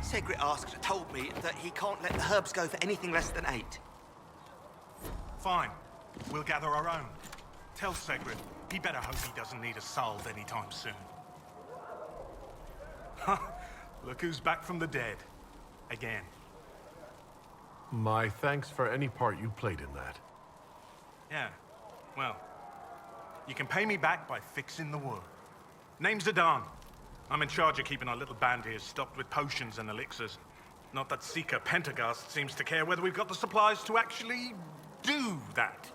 Segret told me that he can't let the herbs go for anything less than 8. Fine. We'll gather our own. Tell Segret, he better hope he doesn't need a salve anytime soon. Look who's back from the dead. Again. My thanks for any part you played in that. Yeah, well, you can pay me back by fixing the wound. Name's Adan. I'm in charge of keeping our little band here stocked with potions and elixirs. Not that Seeker Pentagast seems to care whether we've got the supplies to actually do that.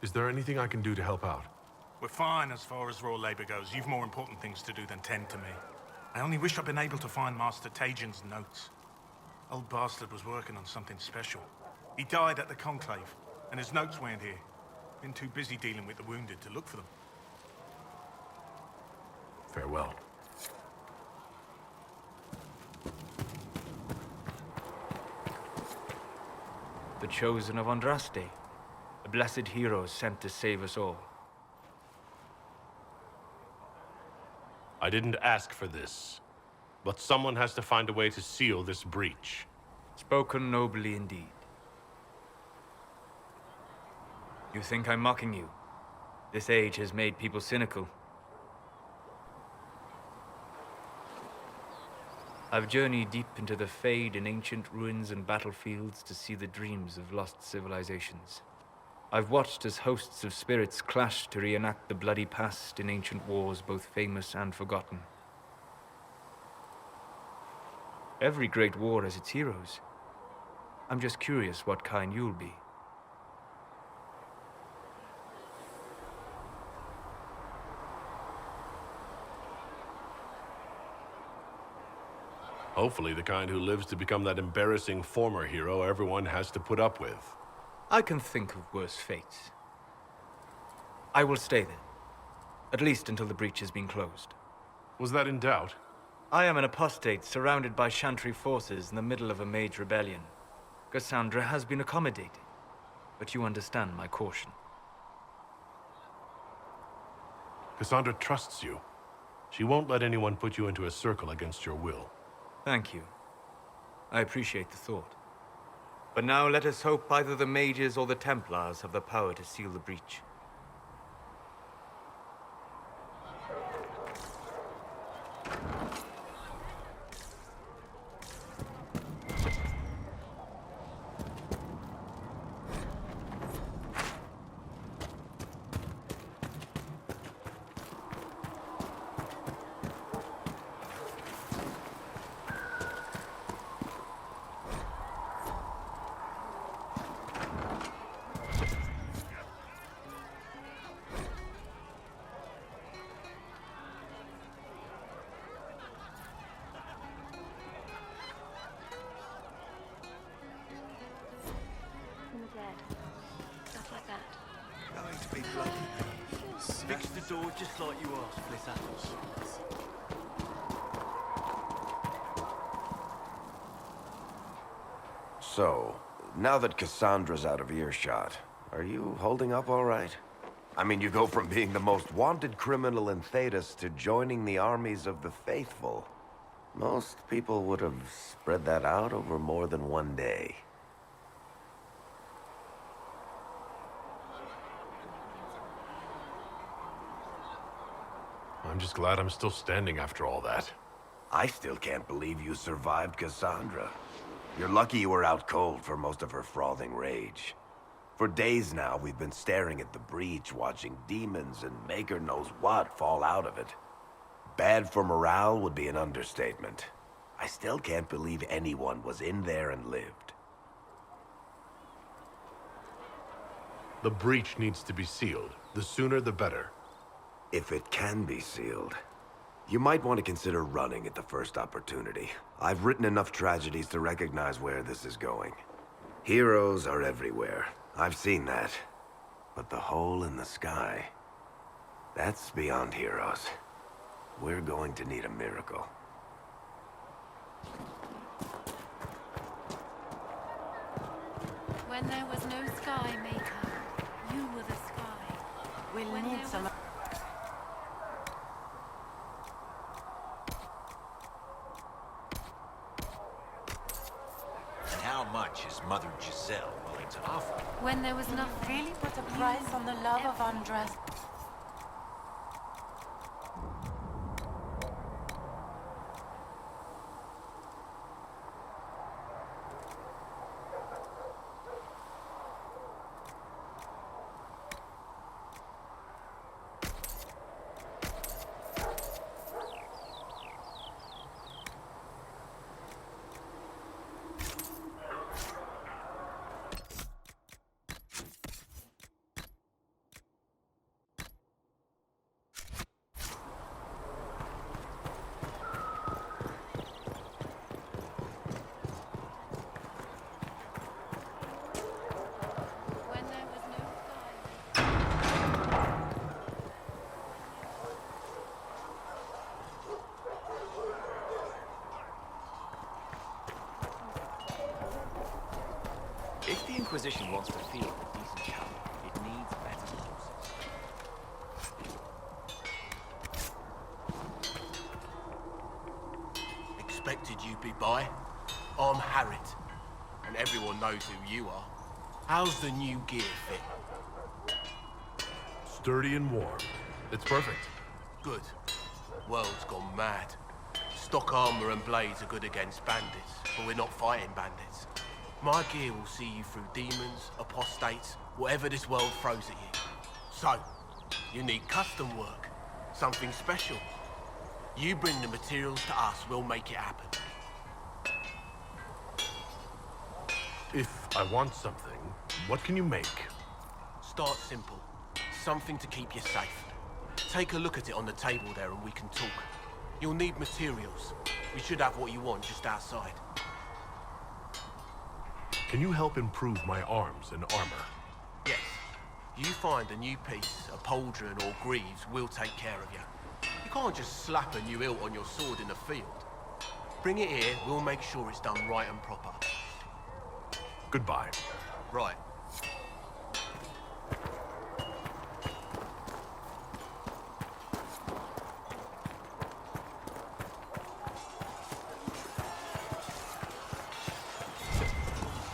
Is there anything I can do to help out? We're fine as far as raw labor goes. You've more important things to do than tend to me. I only wish I'd been able to find Master Tajin's notes. Old bastard was working on something special. He died at the Conclave, and his notes weren't here. Been too busy dealing with the wounded to look for them. Farewell. The chosen of Andraste, a blessed hero sent to save us all. I didn't ask for this, but someone has to find a way to seal this breach. Spoken nobly indeed. You think I'm mocking you? This age has made people cynical. I've journeyed deep into the Fade in ancient ruins and battlefields to see the dreams of lost civilizations. I've watched as hosts of spirits clash to reenact the bloody past in ancient wars, both famous and forgotten. Every great war has its heroes. I'm just curious what kind you'll be. Hopefully the kind who lives to become that embarrassing former hero everyone has to put up with. I can think of worse fates. I will stay there. At least until the breach has been closed. Was that in doubt? I am an apostate surrounded by Chantry forces in the middle of a mage rebellion. Cassandra has been accommodating, but you understand my caution. Cassandra trusts you. She won't let anyone put you into a circle against your will. Thank you. I appreciate the thought. But now let us hope either the mages or the Templars have the power to seal the breach. Stuff like that. Going to be bloody. Fix the door just like you asked, Bliss Apples. So, now that Cassandra's out of earshot, are you holding up all right? I mean, you go from being the most wanted criminal in Thedas to joining the armies of the faithful. Most people would have spread that out over more than one day. I'm just glad I'm still standing after all that. I still can't believe you survived Cassandra. You're lucky you were out cold for most of her frothing rage. For days now, we've been staring at the breach, watching demons and maker knows what fall out of it. Bad for morale would be an understatement. I still can't believe anyone was in there and lived. The breach needs to be sealed. The sooner the better. If it can be sealed, you might want to consider running at the first opportunity. I've written enough tragedies to recognize where this is going. Heroes are everywhere. I've seen that. But the hole in the sky, that's beyond heroes. We're going to need a miracle. When there was no sky maker, you were the sky. We'll need some... much as Mother Giselle willing to offer. When there was nothing. Really put a price on the love of Andres. When there was no sky. If the Inquisition wants to feel a decent challenge, it needs better horses. Expected you'd be by. I'm Harriet, and everyone knows who you are. How's the new gear fit? Sturdy and warm. It's perfect. Good. World's gone mad. Stock armor and blades are good against bandits, but we're not fighting bandits. My gear will see you through demons, apostates, whatever this world throws at you. So, you need custom work, something special. You bring the materials to us, we'll make it happen. If I want something, what can you make? Start simple. Something to keep you safe. Take a look at it on the table there and we can talk. You'll need materials. We should have what you want just outside. Can you help improve my arms and armor? Yes. You find a new piece, a pauldron or greaves, we'll take care of you. You can't just slap a new hilt on your sword in the field. Bring it here, we'll make sure it's done right and proper. Goodbye. Right.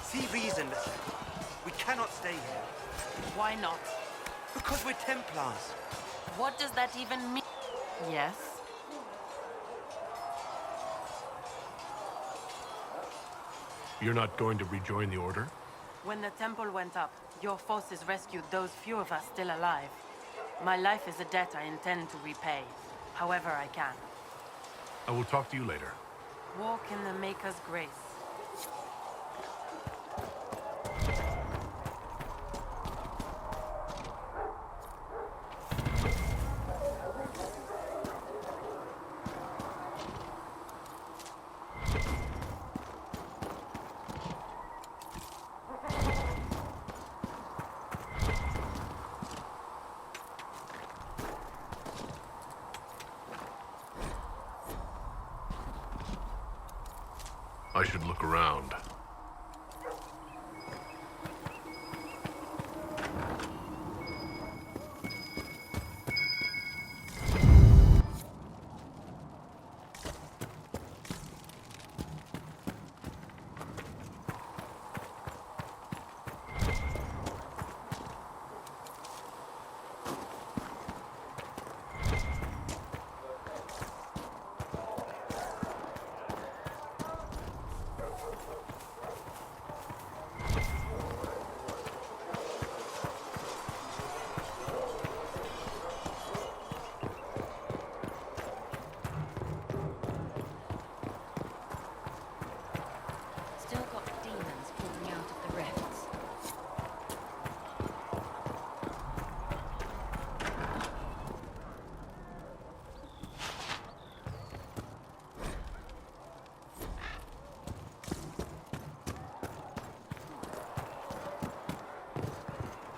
See reason. We cannot stay here. Why not? Because we're Templars. What does that even mean? Yes. You're not going to rejoin the Order? When the temple went up, your forces rescued those few of us still alive. My life is a debt I intend to repay, however I can. I will talk to you later. Walk in the Maker's grace. I should look around. Still got demons pouring out of the rifts.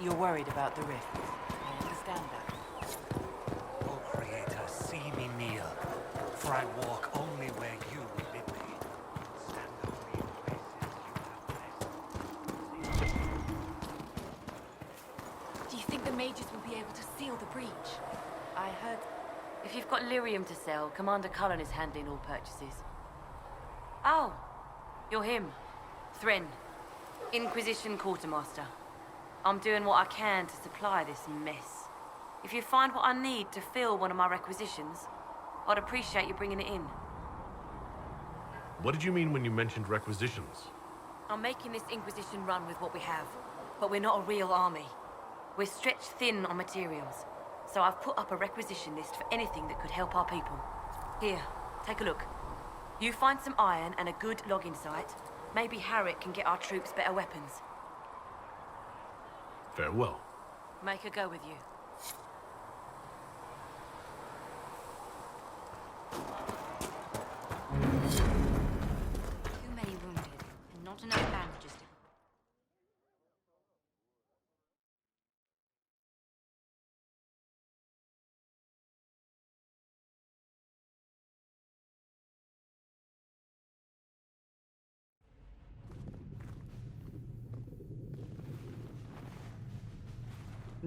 You're worried about the rift. I understand that. O Creator, see me kneel, for I walk only where you will bid me. Stand only in places you have blessed. Do you think the mages will be able to seal the breach? I heard... If you've got lyrium to sell, Commander Cullen is handling all purchases. Oh, you're him. Thren. Inquisition Quartermaster. I'm doing what I can to supply this mess. If you find what I need to fill one of my requisitions, I'd appreciate you bringing it in. What did you mean when you mentioned requisitions? I'm making this Inquisition run with what we have, but we're not a real army. We're stretched thin on materials, so I've put up a requisition list for anything that could help our people. Here, take a look. You find some iron and a good logging site, maybe Harriet can get our troops better weapons. Farewell. Make a go with you. Too many wounded, and not enough bandages to...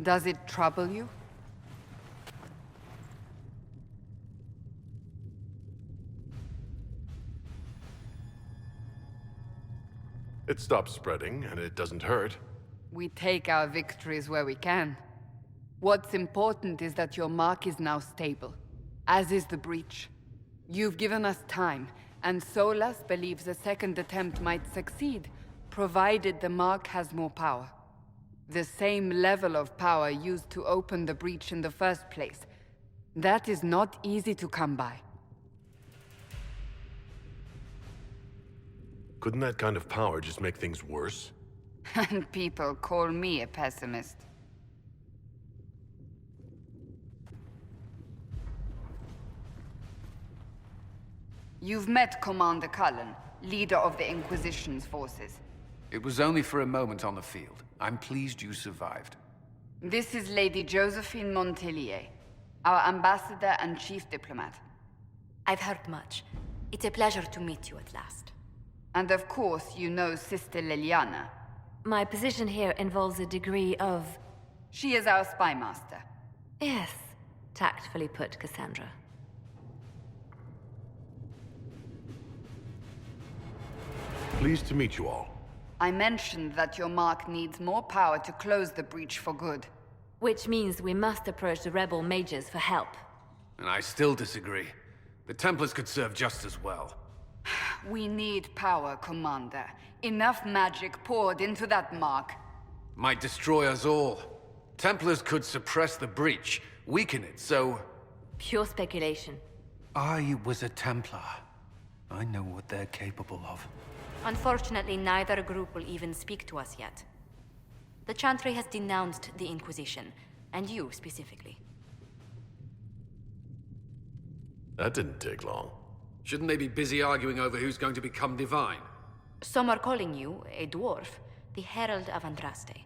Does it trouble you? It stops spreading, and it doesn't hurt. We take our victories where we can. What's important is that your mark is now stable, as is the breach. You've given us time, and Solas believes a second attempt might succeed, provided the mark has more power. The same level of power used to open the breach in the first place. That is not easy to come by. Couldn't that kind of power just make things worse? And people call me a pessimist. You've met Commander Cullen, leader of the Inquisition's forces. It was only for a moment on the field. I'm pleased you survived. This is Lady Josephine Montelier, our ambassador and chief diplomat. I've heard much. It's a pleasure to meet you at last. And of course, you know Sister Liliana. My position here involves a degree of... She is our spy master. Yes, tactfully put, Cassandra. Pleased to meet you all. I mentioned that your mark needs more power to close the breach for good. Which means we must approach the rebel mages for help. And I still disagree. The Templars could serve just as well. We need power, Commander. Enough magic poured into that mark. Might destroy us all. Templars could suppress the breach, weaken it, so... Pure speculation. I was a Templar. I know what they're capable of. Unfortunately, neither group will even speak to us yet. The Chantry has denounced the Inquisition, and you specifically. That didn't take long. Shouldn't they be busy arguing over who's going to become divine? Some are calling you, a dwarf, the Herald of Andraste.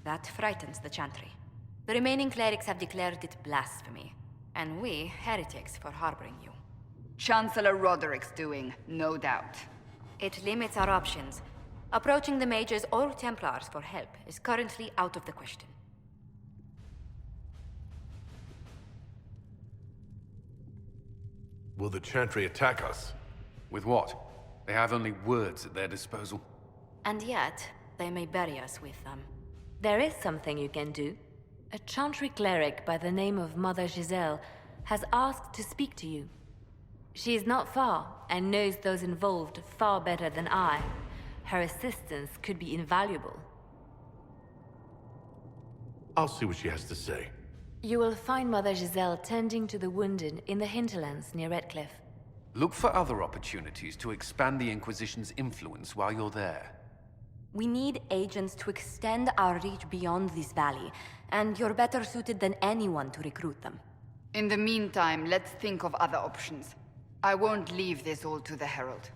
That frightens the Chantry. The remaining clerics have declared it blasphemy, and we, heretics, for harboring you. Chancellor Roderick's doing, no doubt. It limits our options. Approaching the mages or Templars for help is currently out of the question. Will the Chantry attack us? With what? They have only words at their disposal. And yet, they may bury us with them. There is something you can do. A Chantry cleric by the name of Mother Giselle has asked to speak to you. She is not far, and knows those involved far better than I. Her assistance could be invaluable. I'll see what she has to say. You will find Mother Giselle tending to the wounded in the hinterlands near Redcliffe. Look for other opportunities to expand the Inquisition's influence while you're there. We need agents to extend our reach beyond this valley, and you're better suited than anyone to recruit them. In the meantime, let's think of other options. I won't leave this all to the Herald.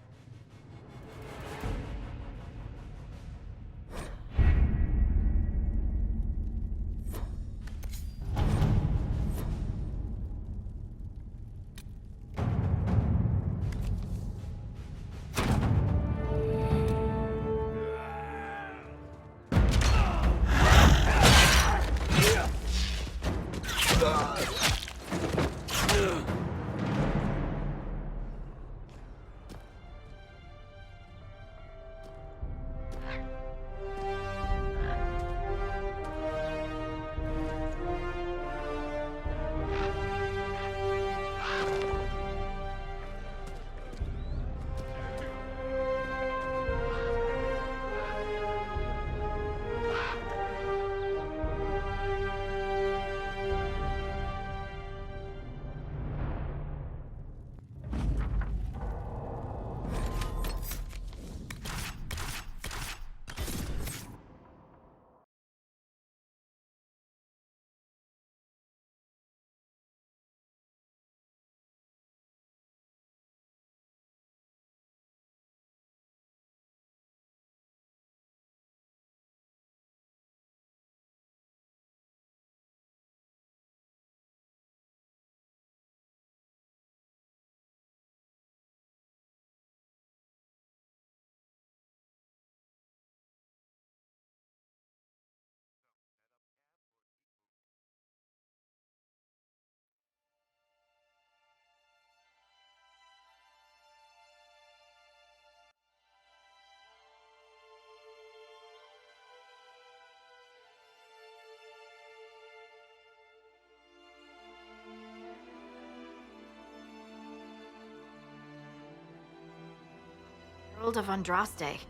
Herald of Andraste.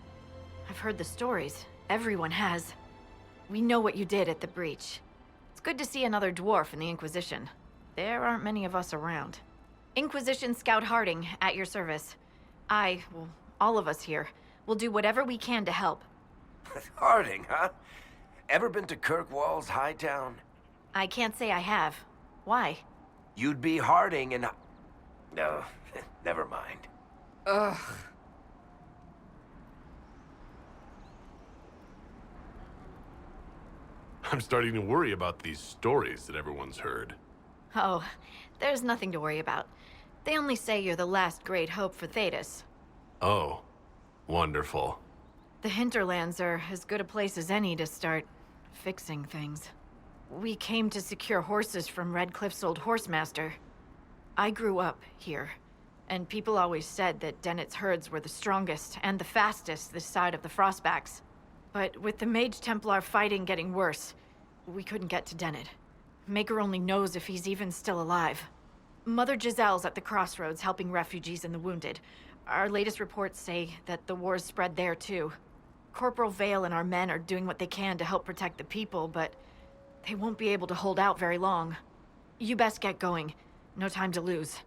I've heard the stories. Everyone has. We know what you did at the breach. It's good to see another dwarf in the Inquisition. There aren't many of us around. Inquisition Scout Harding, at your service. Well, all of us here, will do whatever we can to help. Harding, huh? Ever been to Kirkwall's Hightown? I can't say I have. Why? You'd be Harding and... No, never mind. Ugh. I'm starting to worry about these stories that everyone's heard. Oh, there's nothing to worry about. They only say you're the last great hope for Thedas. Oh, wonderful. The hinterlands are as good a place as any to start fixing things. We came to secure horses from Redcliffe's old horsemaster. I grew up here, and people always said that Dennett's herds were the strongest and the fastest this side of the Frostbacks. But with the Mage Templar fighting getting worse, we couldn't get to Dennett. Maker only knows if he's even still alive. Mother Giselle's at the crossroads helping refugees and the wounded. Our latest reports say that the war's spread there too. Corporal Vale and our men are doing what they can to help protect the people, but they won't be able to hold out very long. You best get going. No time to lose.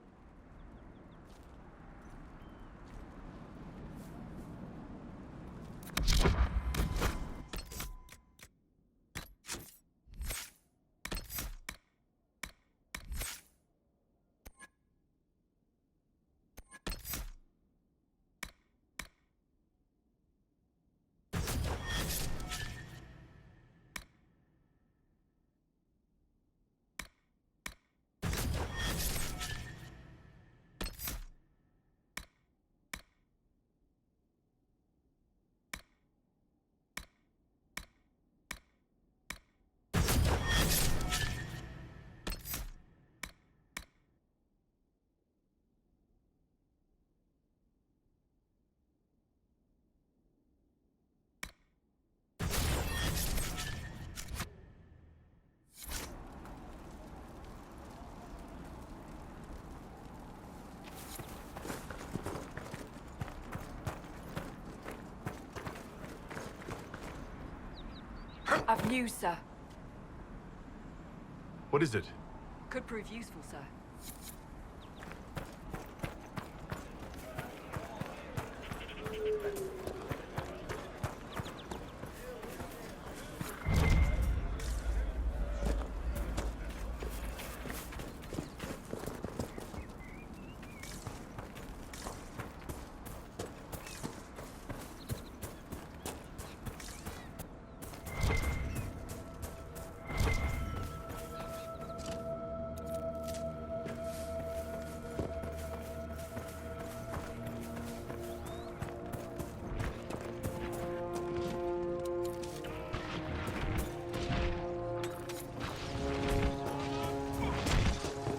I've news, sir. What is it? Could prove useful, sir.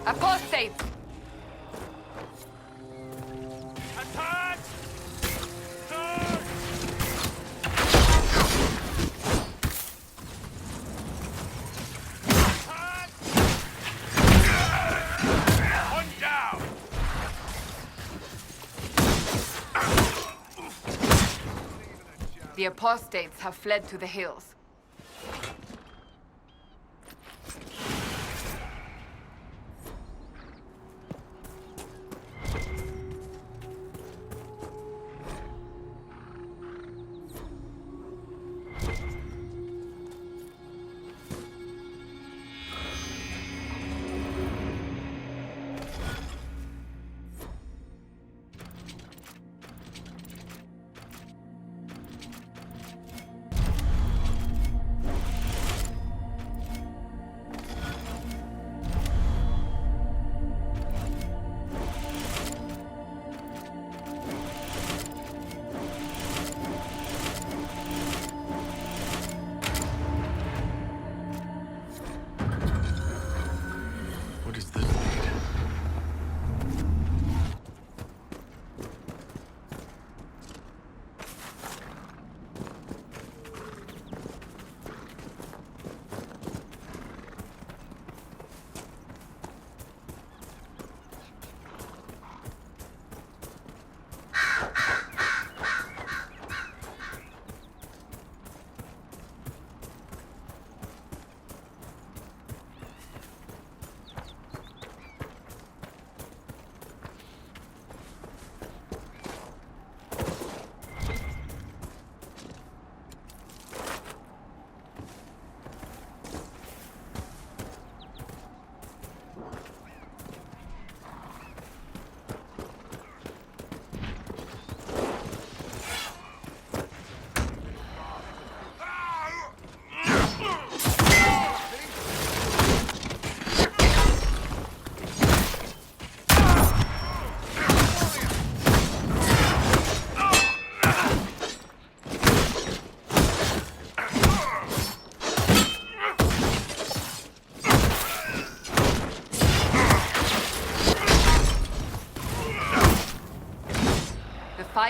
Apostates! Attack! One down! The apostates have fled to the hills.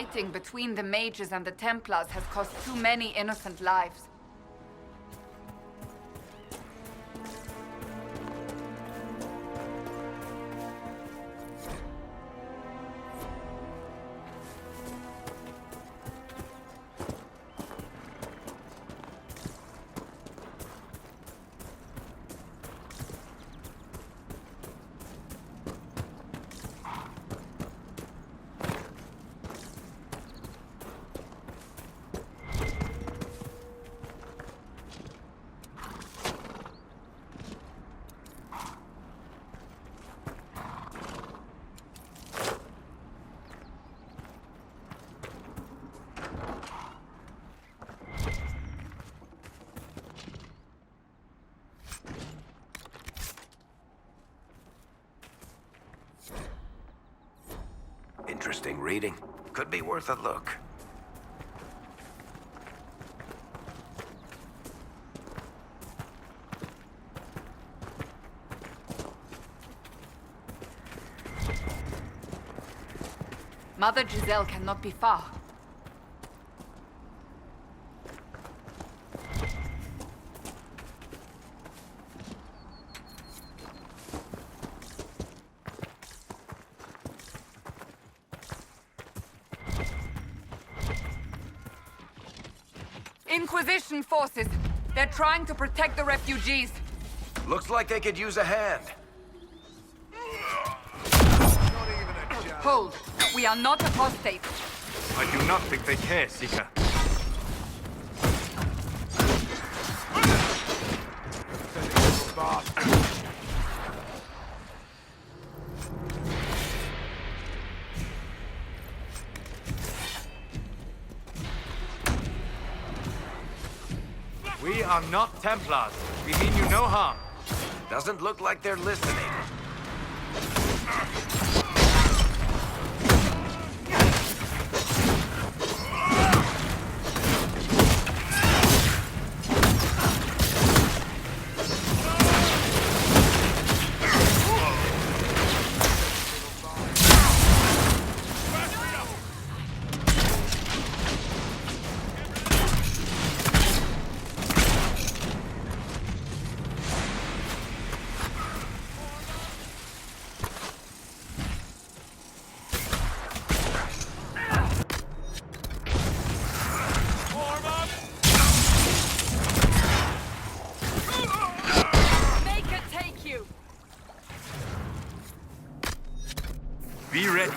fighting between the mages and the Templars has cost too many innocent lives. Interesting reading. Could be worth a look. Mother Giselle cannot be far. Inquisition forces. They're trying to protect the refugees. Looks like they could use a hand. Hold. We are not apostates. I do not think they care, Seeker. We are not Templars. We mean you no harm. Doesn't look like they're listening. Be ready.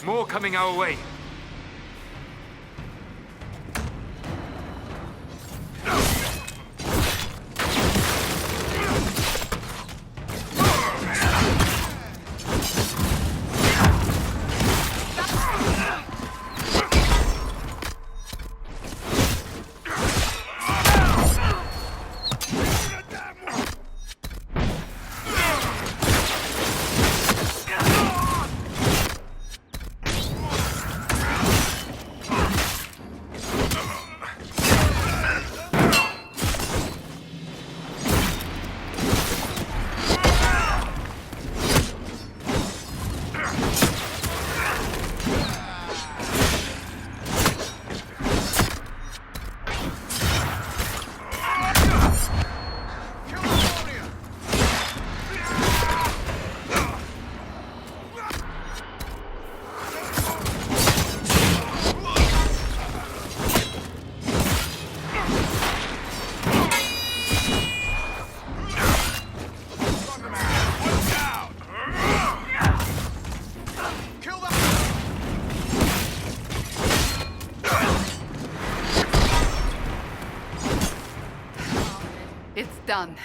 More coming our way. It's done.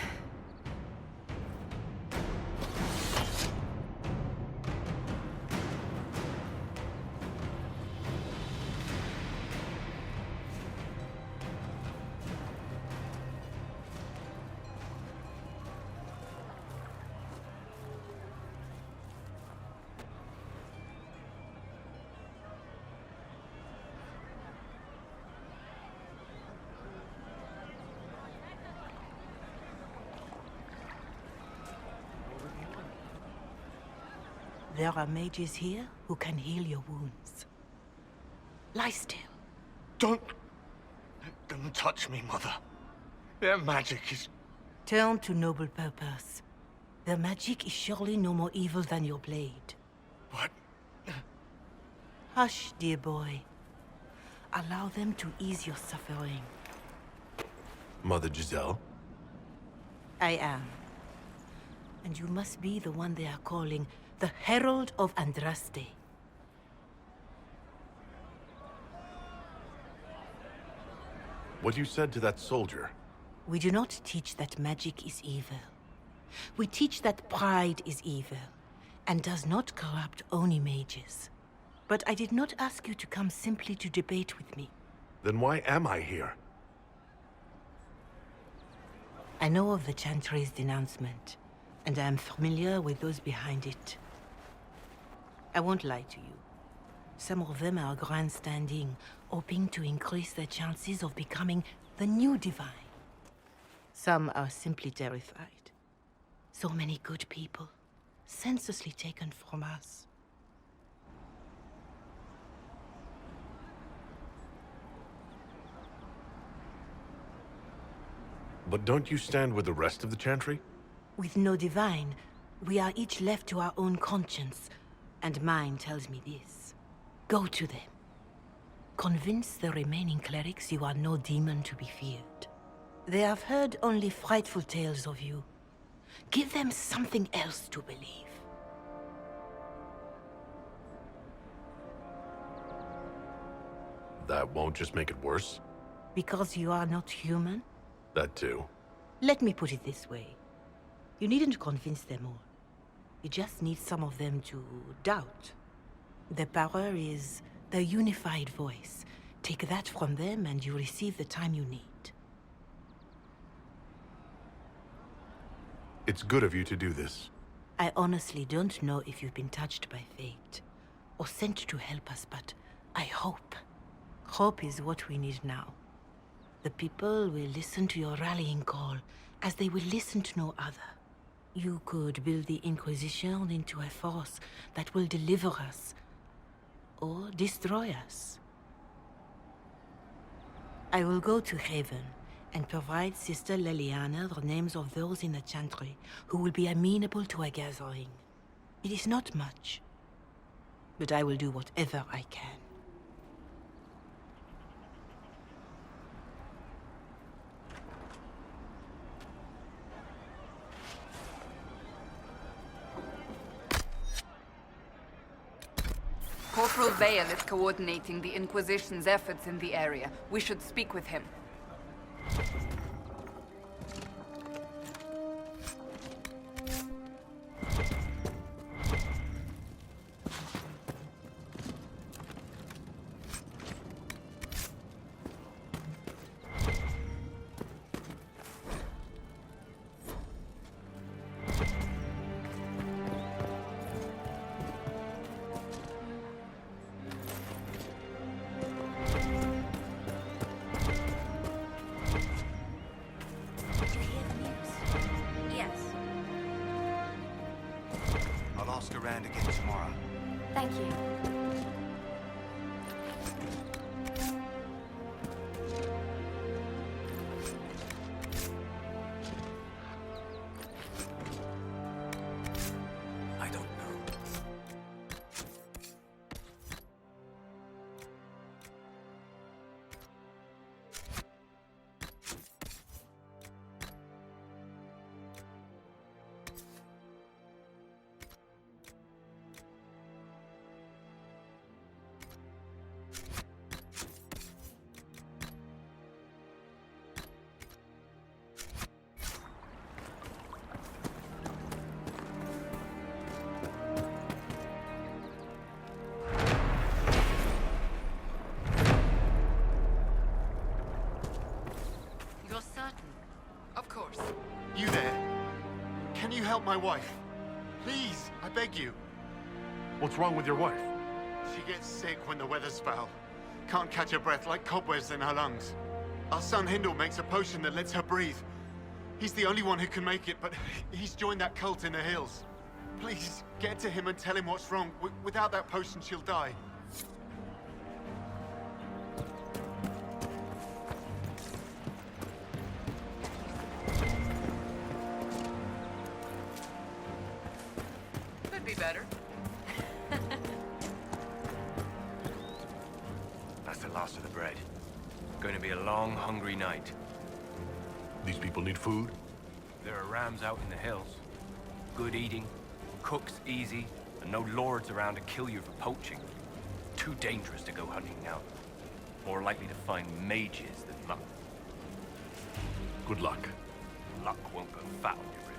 There are mages here who can heal your wounds. Lie still. Don't let them touch me, Mother. Their magic is... Turn to noble purpose. Their magic is surely no more evil than your blade. But... Hush, dear boy. Allow them to ease your suffering. Mother Giselle? I am. And you must be the one they are calling the Herald of Andraste. What you said to that soldier? We do not teach that magic is evil. We teach that pride is evil, and does not corrupt only mages. But I did not ask you to come simply to debate with me. Then why am I here? I know of the Chantry's denouncement, and I am familiar with those behind it. I won't lie to you. Some of them are grandstanding, hoping to increase their chances of becoming the new divine. Some are simply terrified. So many good people, senselessly taken from us. But don't you stand with the rest of the Chantry? With no divine, we are each left to our own conscience, and mine tells me this. Go to them. Convince the remaining clerics you are no demon to be feared. They have heard only frightful tales of you. Give them something else to believe. That won't just make it worse? Because you are not human? That too. Let me put it this way. You needn't convince them all. You just need some of them to doubt. Their power is their unified voice. Take that from them and you receive the time you need. It's good of you to do this. I honestly don't know if you've been touched by fate, or sent to help us, but I hope. Hope is what we need now. The people will listen to your rallying call, as they will listen to no other. You could build the Inquisition into a force that will deliver us, or destroy us. I will go to Haven, and provide Sister Leliana the names of those in the Chantry who will be amenable to a gathering. It is not much, but I will do whatever I can. Corporal Vale is coordinating the Inquisition's efforts in the area. We should speak with him. Around again tomorrow. Thank you. I don't know. You there? Can you help my wife? Please, I beg you. What's wrong with your wife? She gets sick when the weather's foul. Can't catch her breath like cobwebs in her lungs. Our son Hindle makes a potion that lets her breathe. He's the only one who can make it, but he's joined that cult in the hills. Please, get to him and tell him what's wrong. Without that potion, she'll die. better. That's the last of the bread. Going to be a long, hungry night. These people need food? There are rams out in the hills. Good eating, cooks easy, and no lords around to kill you for poaching. Too dangerous to go hunting now. More likely to find mages than luck. Good luck. Luck won't go fat on your ribs.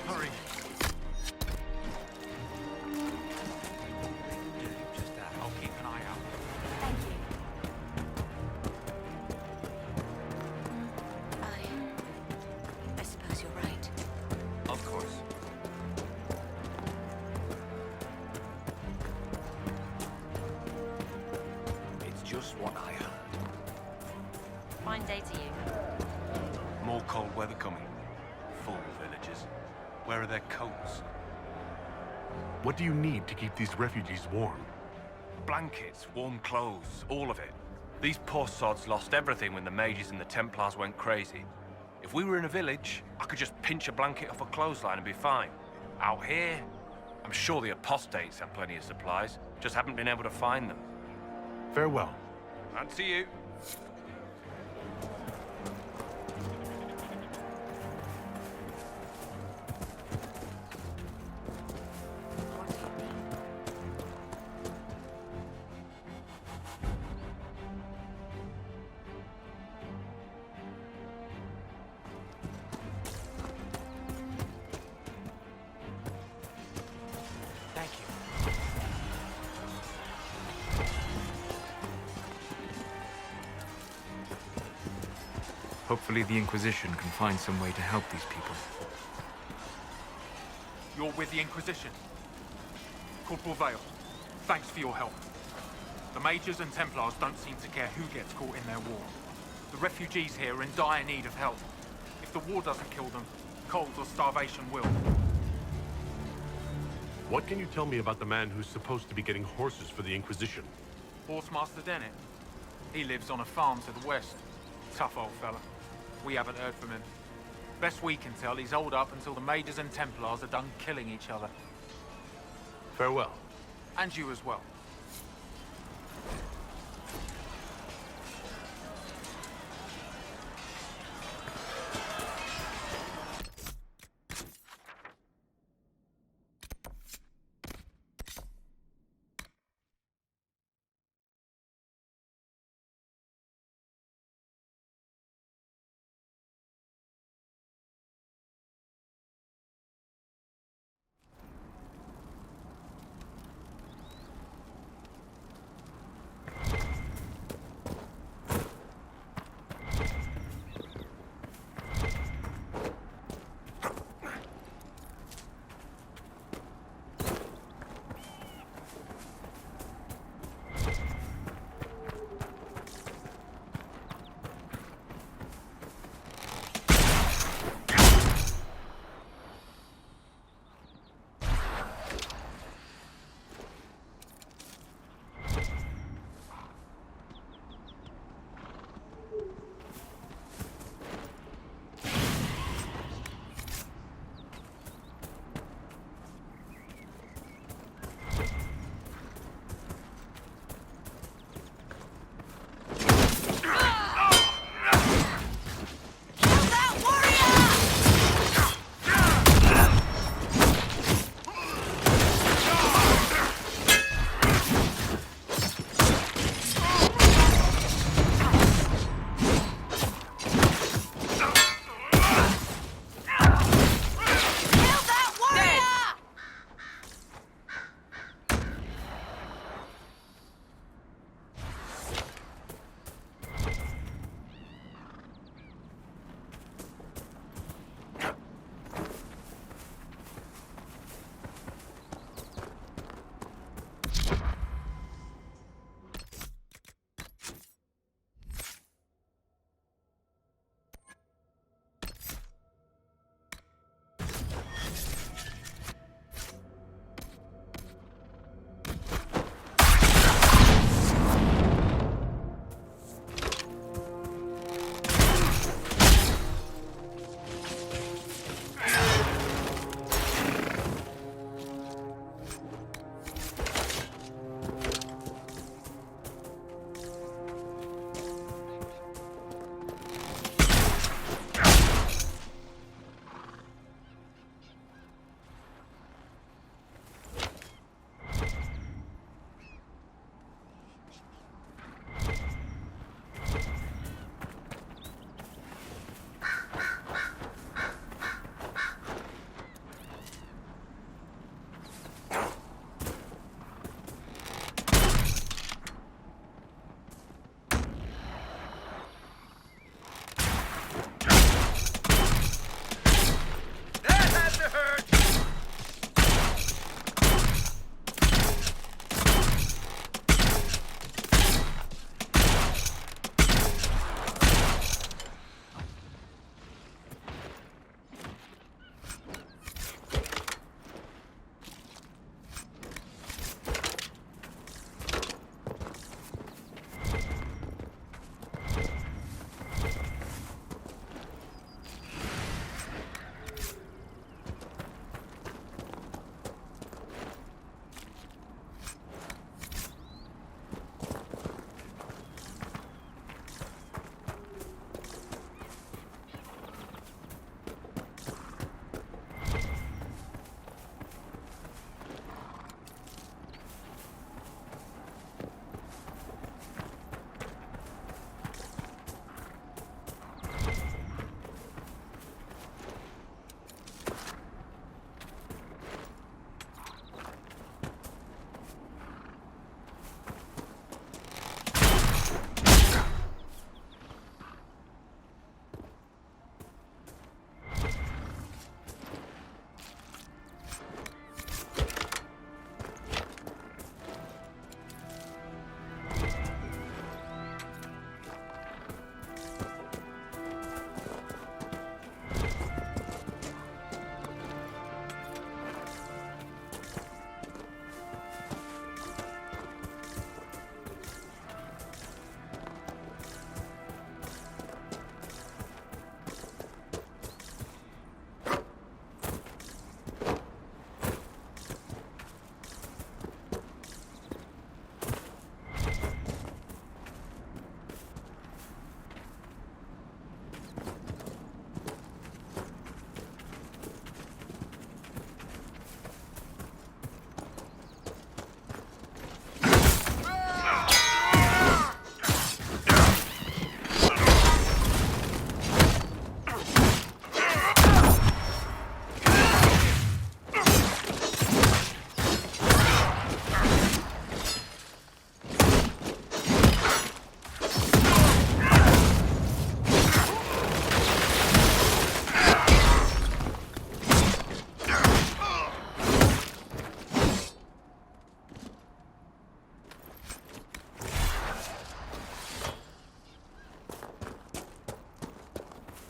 Hurry. Just that. I'll keep an eye out. Thank you. I suppose you're right. Of course. It's just what I heard. Fine day to you. More cold weather coming. Full villages. Where are their coats? What do you need to keep these refugees warm? Blankets, warm clothes, all of it. These poor sods lost everything when the mages and the Templars went crazy. If we were in a village, I could just pinch a blanket off a clothesline and be fine. Out here, I'm sure the apostates have plenty of supplies, just haven't been able to find them. Farewell. And to you. Thank you. Hopefully the Inquisition can find some way to help these people. You're with the Inquisition. Corporal Vale, thanks for your help. The Mages and Templars don't seem to care who gets caught in their war. The refugees here are in dire need of help. If the war doesn't kill them, cold or starvation will. What can you tell me about the man who's supposed to be getting horses for the Inquisition? Horsemaster Dennett. He lives on a farm to the west. Tough old fella. We haven't heard from him. Best we can tell, he's holed up until the Mages and Templars are done killing each other. Farewell. And you as well.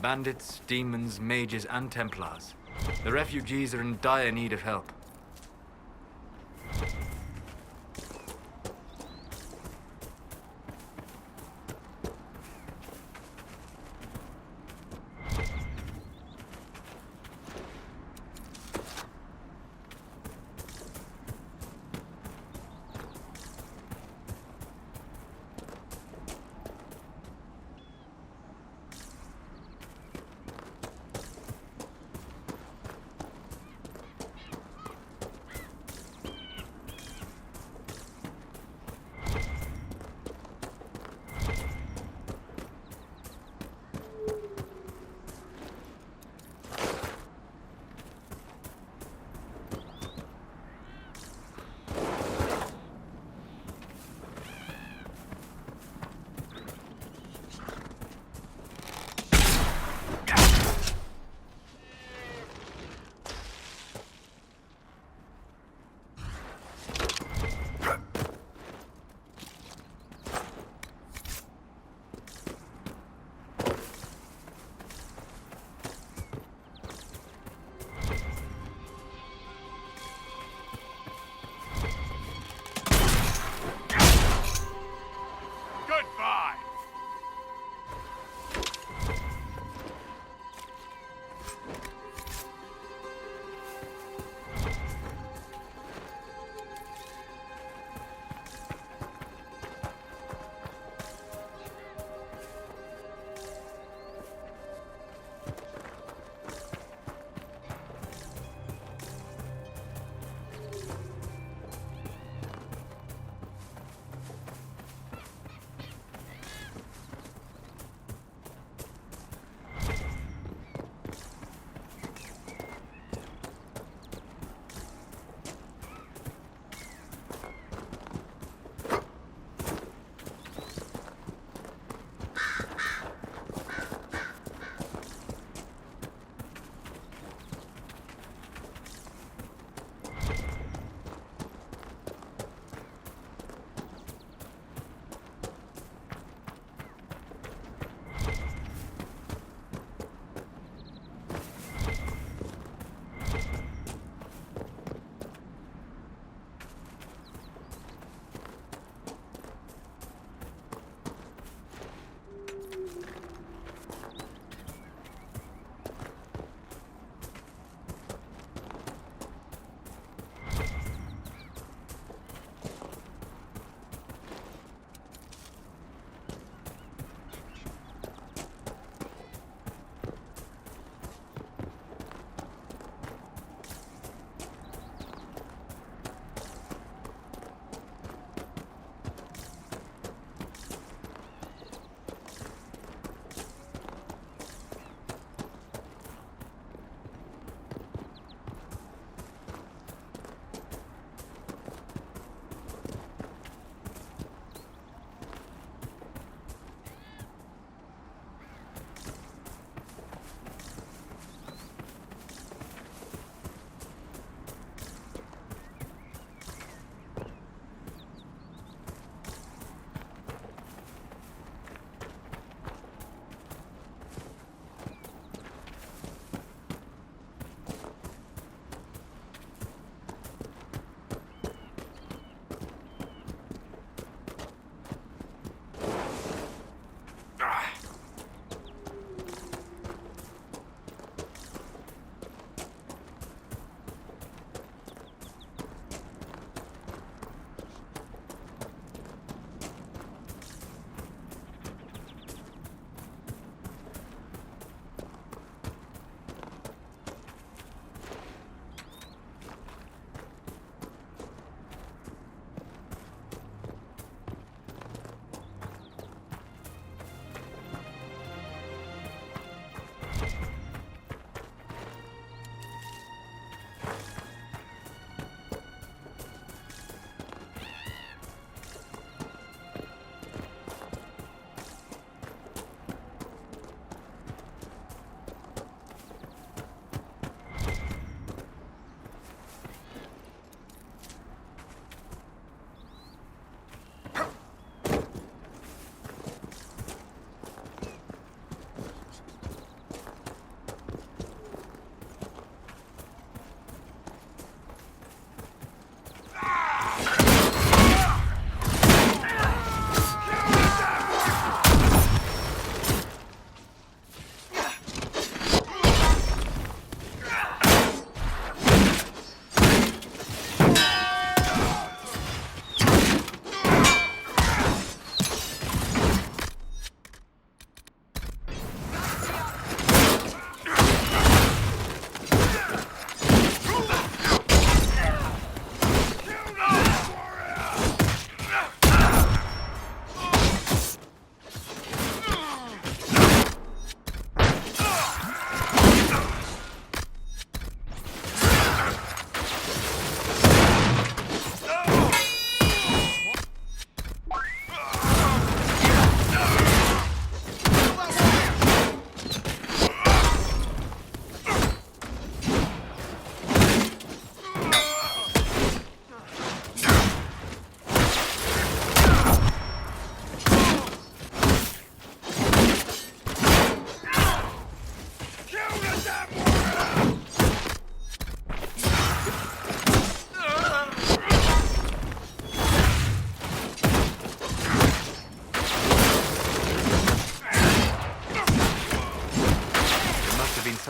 Bandits, demons, mages, and Templars. The refugees are in dire need of help.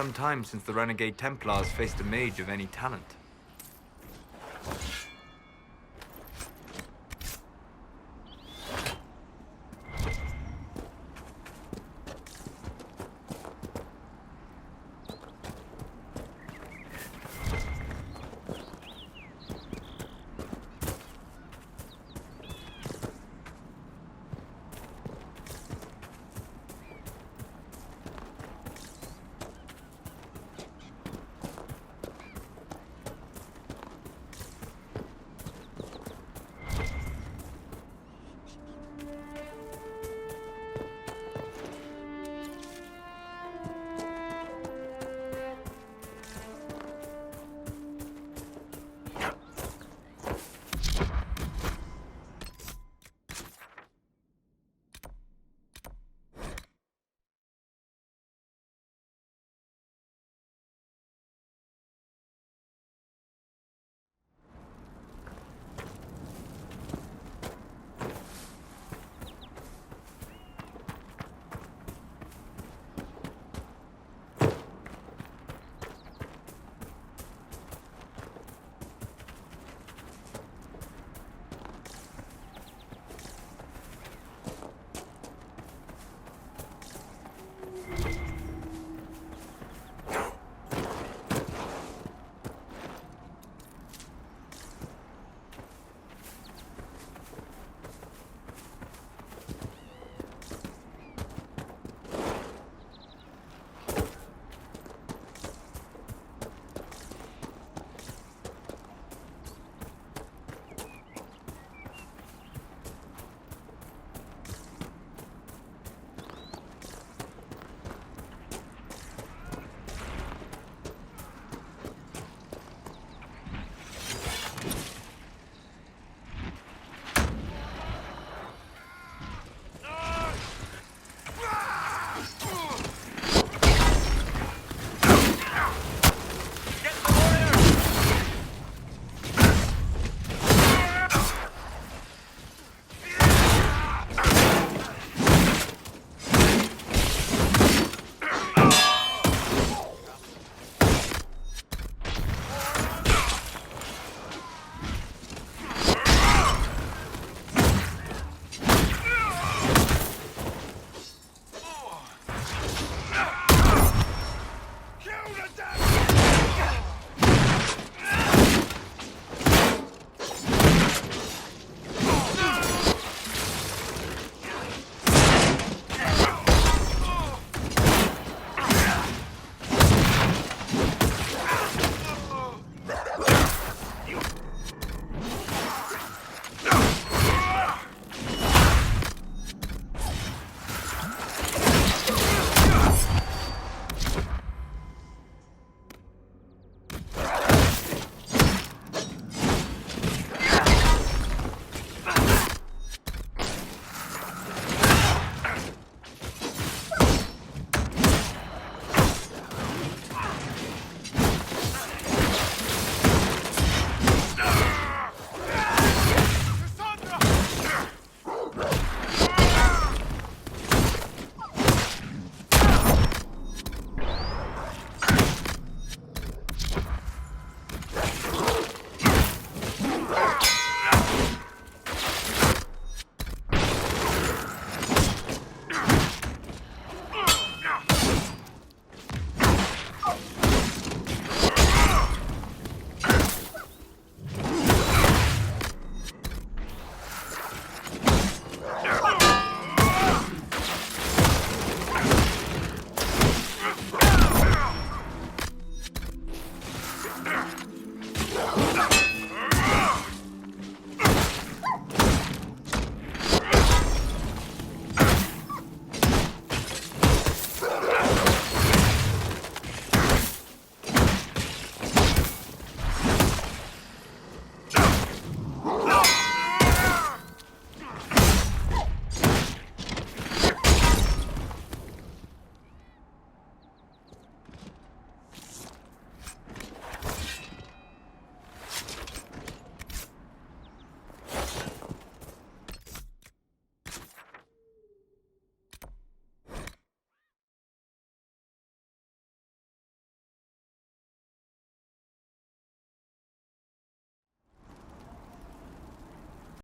some time since the renegade Templars faced a mage of any talent.